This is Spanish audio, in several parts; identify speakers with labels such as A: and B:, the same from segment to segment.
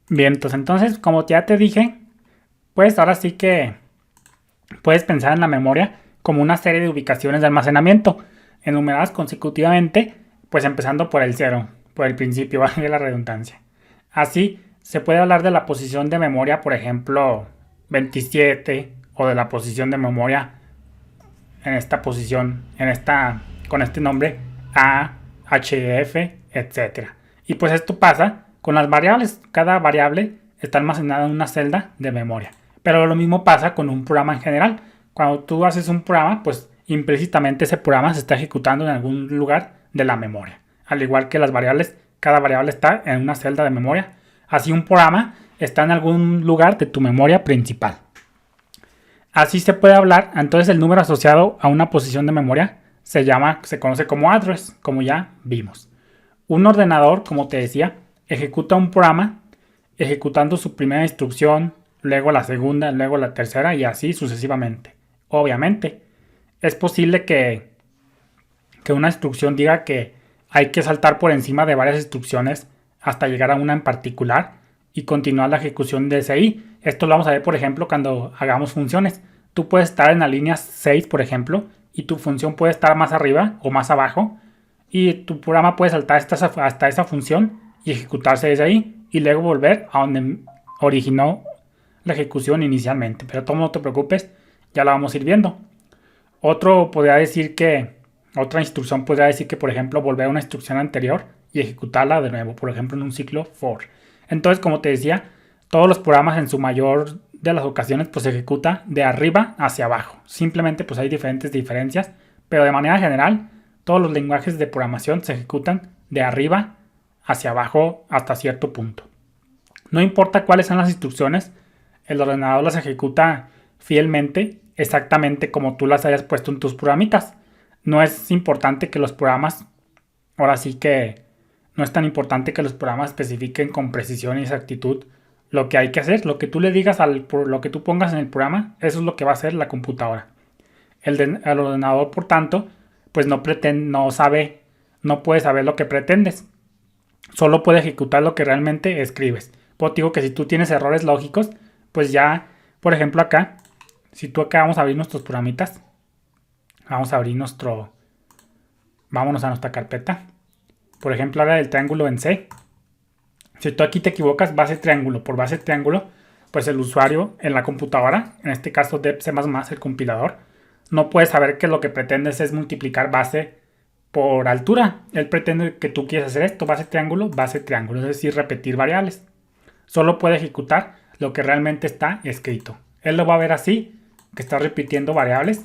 A: Bien, entonces, como ya te dije, pues ahora sí que puedes pensar en la memoria como una serie de ubicaciones de almacenamiento, enumeradas consecutivamente, pues empezando por el cero, por el principio, valga la redundancia. Así, se puede hablar de la posición de memoria, por ejemplo, 27, o de la posición de memoria en esta posición, con este nombre A, HF, etcétera. Y pues esto pasa con las variables. Cada variable está almacenada en una celda de memoria. Pero lo mismo pasa con un programa en general. Cuando tú haces un programa, pues implícitamente ese programa se está ejecutando en algún lugar de la memoria. Al igual que las variables, cada variable está en una celda de memoria. Así un programa está en algún lugar de tu memoria principal. Así se puede hablar, entonces el número asociado a una posición de memoria se conoce como address, como ya vimos. Un ordenador, como te decía, ejecuta un programa ejecutando su primera instrucción, luego la segunda, luego la tercera y así sucesivamente. Obviamente, es posible que una instrucción diga que hay que saltar por encima de varias instrucciones hasta llegar a una en particular y continuar la ejecución de ese ahí. Esto lo vamos a ver, por ejemplo, cuando hagamos funciones. Tú puedes estar en la línea 6, por ejemplo, y tu función puede estar más arriba o más abajo, y tu programa puede saltar hasta esa función y ejecutarse desde ahí, y luego volver a donde originó la ejecución inicialmente. Pero todo no te preocupes, ya la vamos a ir viendo. Otra instrucción podría decir que, por ejemplo, volver a una instrucción anterior y ejecutarla de nuevo, por ejemplo, en un ciclo for. Entonces, como te decía, todos los programas en su mayor de las ocasiones pues se ejecuta de arriba hacia abajo. Simplemente pues hay diferentes diferencias, pero de manera general todos los lenguajes de programación se ejecutan de arriba hacia abajo hasta cierto punto. No importa cuáles son las instrucciones, el ordenador las ejecuta fielmente, exactamente como tú las hayas puesto en tus programitas. No es importante que los programas, ahora sí que no es tan importante que los programas especifiquen con precisión y exactitud lo que hay que hacer. Lo que tú le digas lo que tú pongas en el programa, eso es lo que va a hacer la computadora. El ordenador, por tanto, pues no puede saber lo que pretendes. Solo puede ejecutar lo que realmente escribes. Pues digo que si tú tienes errores lógicos, pues ya, por ejemplo acá, si tú acá vamos a abrir nuestros programitas, vámonos a nuestra carpeta. Por ejemplo, ahora del triángulo en C. Si tú aquí te equivocas base triángulo por base triángulo, pues el usuario en la computadora, en este caso de C++, el compilador, no puede saber que lo que pretendes es multiplicar base por altura. Él pretende que tú quieras hacer esto, base triángulo, es decir, repetir variables. Solo puede ejecutar lo que realmente está escrito. Él lo va a ver así, que está repitiendo variables,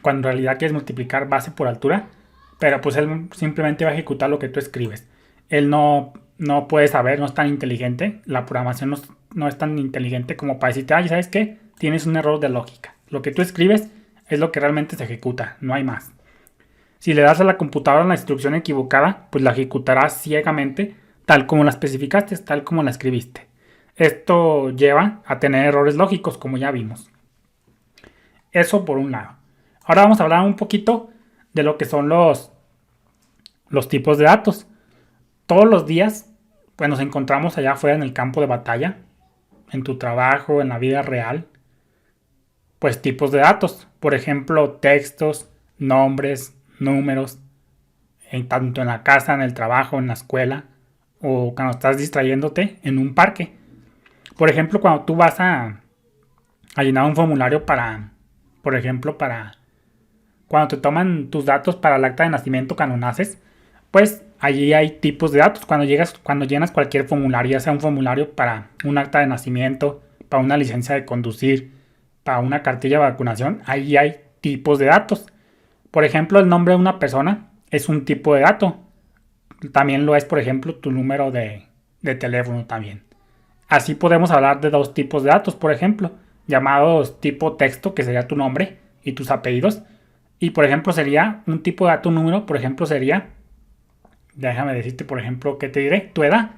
A: cuando en realidad quieres multiplicar base por altura, pero pues él simplemente va a ejecutar lo que tú escribes. Él no puede saber, no es tan inteligente, la programación no es tan inteligente como para decirte, ay, ¿sabes qué? Tienes un error de lógica. Lo que tú escribes es lo que realmente se ejecuta, no hay más. Si le das a la computadora la instrucción equivocada, pues la ejecutará ciegamente, tal como la especificaste, tal como la escribiste. Esto lleva a tener errores lógicos, como ya vimos. Eso por un lado. Ahora vamos a hablar un poquito de lo que son los tipos de datos. Todos los días pues nos encontramos allá afuera en el campo de batalla, en tu trabajo, en la vida real, pues tipos de datos. Por ejemplo, textos, nombres, números, tanto en la casa, en el trabajo, en la escuela, o cuando estás distrayéndote en un parque. Por ejemplo, cuando tú vas a llenar un formulario por ejemplo, cuando te toman tus datos para el acta de nacimiento cuando naces, pues allí hay tipos de datos. Cuando llenas cualquier formulario, ya sea un formulario para un acta de nacimiento, para una licencia de conducir, para una cartilla de vacunación, allí hay tipos de datos. Por ejemplo, el nombre de una persona es un tipo de dato. También lo es, por ejemplo, tu número de teléfono también. Así podemos hablar de dos tipos de datos, por ejemplo, llamados tipo texto, que sería tu nombre y tus apellidos. Y por ejemplo sería un tipo de dato número, por ejemplo sería, déjame decirte por ejemplo, ¿qué te diré? Tu edad.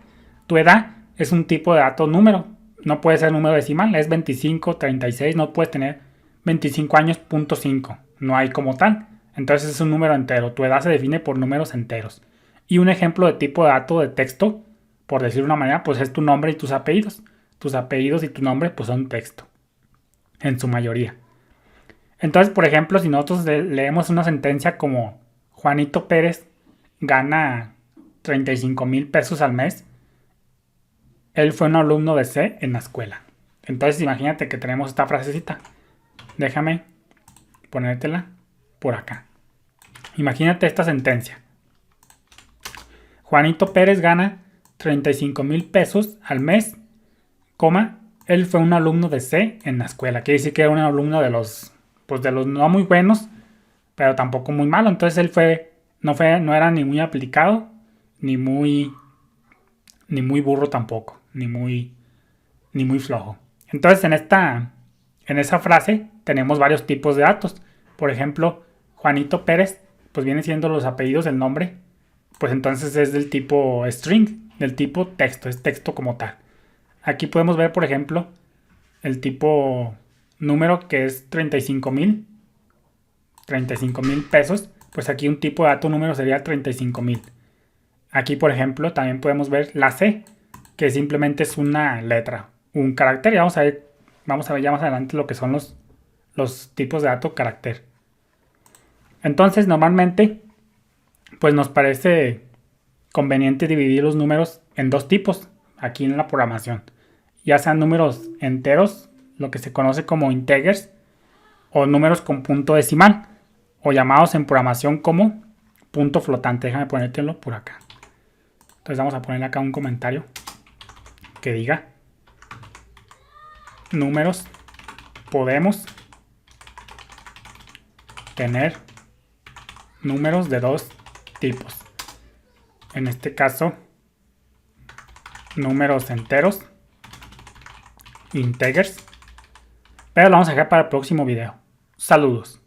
A: Tu edad es un tipo de dato número. No puede ser número decimal, es 25, 36, no puedes tener 25 años, punto 5. No hay como tal. Entonces es un número entero. Tu edad se define por números enteros. Y un ejemplo de tipo de dato de texto, por decir de una manera, pues es tu nombre y tus apellidos. Tus apellidos y tu nombre pues son texto, en su mayoría. Entonces, por ejemplo, si nosotros leemos una sentencia como Juanito Pérez gana 35,000 pesos al mes, él fue un alumno de C en la escuela. Entonces imagínate que tenemos esta frasecita. Déjame ponértela por acá. Imagínate esta sentencia. Juanito Pérez gana 35,000 pesos al mes, coma, él fue un alumno de C en la escuela. Quiere decir que era un alumno de los no muy buenos, pero tampoco muy malo. Entonces él no era ni muy aplicado, ni muy burro tampoco, ni muy flojo. Entonces en esa frase tenemos varios tipos de datos. Por ejemplo, Juanito Pérez, pues viene siendo los apellidos, el nombre, pues entonces es del tipo string, del tipo texto, es texto como tal. Aquí podemos ver, por ejemplo, el tipo número que es 35,000 pesos. Pues aquí un tipo de dato número sería 35,000. Aquí, por ejemplo, también podemos ver la C, que simplemente es una letra, un carácter. Y vamos a ver ya más adelante lo que son los tipos de dato carácter. Entonces, normalmente, pues nos parece conveniente dividir los números en dos tipos aquí en la programación. Ya sean números enteros, lo que se conoce como integers, o números con punto decimal, o llamados en programación como punto flotante. Déjame ponértelo por acá. Entonces vamos a poner acá un comentario que diga: números podemos tener números de dos tipos. En este caso, números enteros, integers. Pero lo vamos a dejar para el próximo video. Saludos.